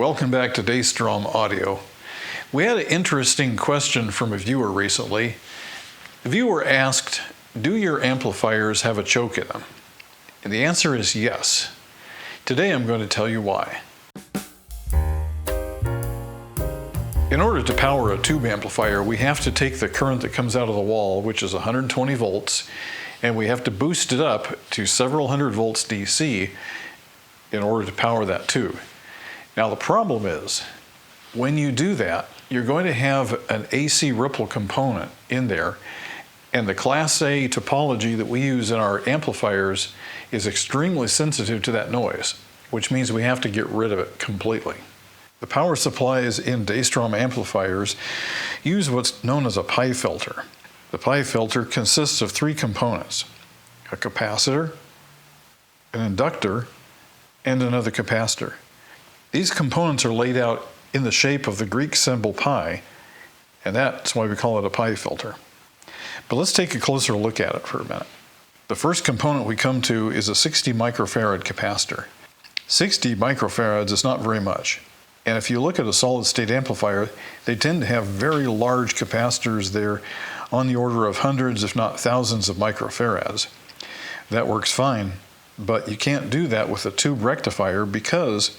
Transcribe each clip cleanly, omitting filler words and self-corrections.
Welcome back to Daystrom Audio. We had an interesting question from a viewer recently. The viewer asked, do your amplifiers have a choke in them? And the answer is yes. Today I'm going to tell you why. In order to power a tube amplifier, we have to take the current that comes out of the wall, which is 120 volts, and we have to boost it up to several hundred volts DC in order to power that tube. Now the problem is, when you do that, you're going to have an AC ripple component in there, and the Class A topology that we use in our amplifiers is extremely sensitive to that noise, which means we have to get rid of it completely. The power supplies in Daystrom amplifiers use what's known as a pi filter. The pi filter consists of three components: a capacitor, an inductor, and another capacitor. These components are laid out in the shape of the Greek symbol pi, and that's why we call it a pi filter. But let's take a closer look at it for a minute. The first component we come to is a 60 microfarad capacitor. 60 microfarads is not very much. And if you look at a solid state amplifier, they tend to have very large capacitors there on the order of hundreds, if not thousands of microfarads. That works fine, but you can't do that with a tube rectifier, because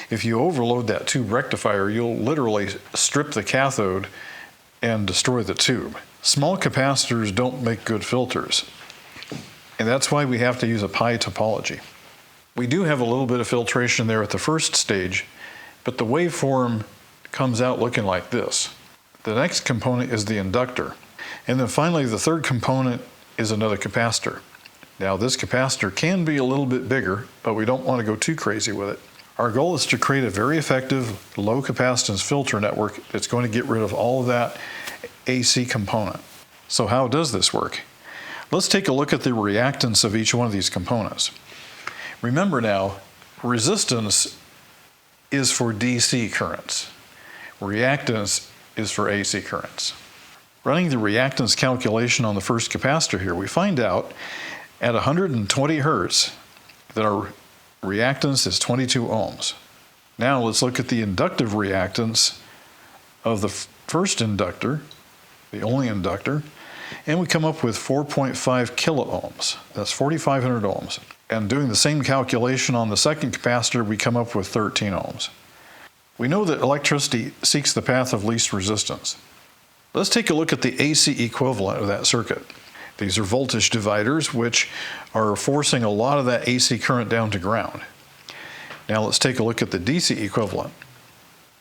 if you overload that tube rectifier, you'll literally strip the cathode and destroy the tube. Small capacitors don't make good filters, and that's why we have to use a pi topology. We do have a little bit of filtration there at the first stage, but the waveform comes out looking like this. The next component is the inductor, and then finally the third component is another capacitor. Now this capacitor can be a little bit bigger, but we don't want to go too crazy with it. Our goal is to create a very effective low capacitance filter network that's going to get rid of all of that AC component. So how does this work? Let's take a look at the reactance of each one of these components. Remember now, resistance is for DC currents. Reactance is for AC currents. Running the reactance calculation on the first capacitor here, we find out at 120 hertz that our reactance is 22 ohms. Now let's look at the inductive reactance of the first inductor, the only inductor, and we come up with 4.5 kilo ohms. That's 4,500 ohms. And doing the same calculation on the second capacitor, we come up with 13 ohms. We know that electricity seeks the path of least resistance. Let's take a look at the AC equivalent of that circuit. These are voltage dividers, which are forcing a lot of that AC current down to ground. Now let's take a look at the DC equivalent.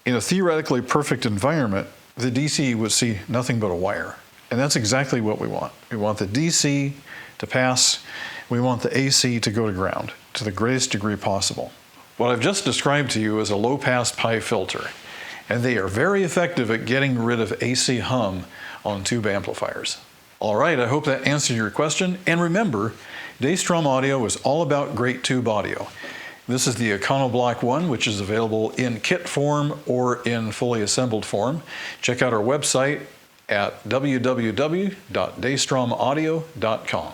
In a theoretically perfect environment, the DC would see nothing but a wire. And that's exactly what we want. We want the DC to pass. We want the AC to go to ground to the greatest degree possible. What I've just described to you is a low-pass pi filter, and they are very effective at getting rid of AC hum on tube amplifiers. All right, I hope that answered your question. And remember, Daystrom Audio is all about great tube audio. This is the EconoBlock 1, which is available in kit form or in fully assembled form. Check out our website at www.daystromaudio.com.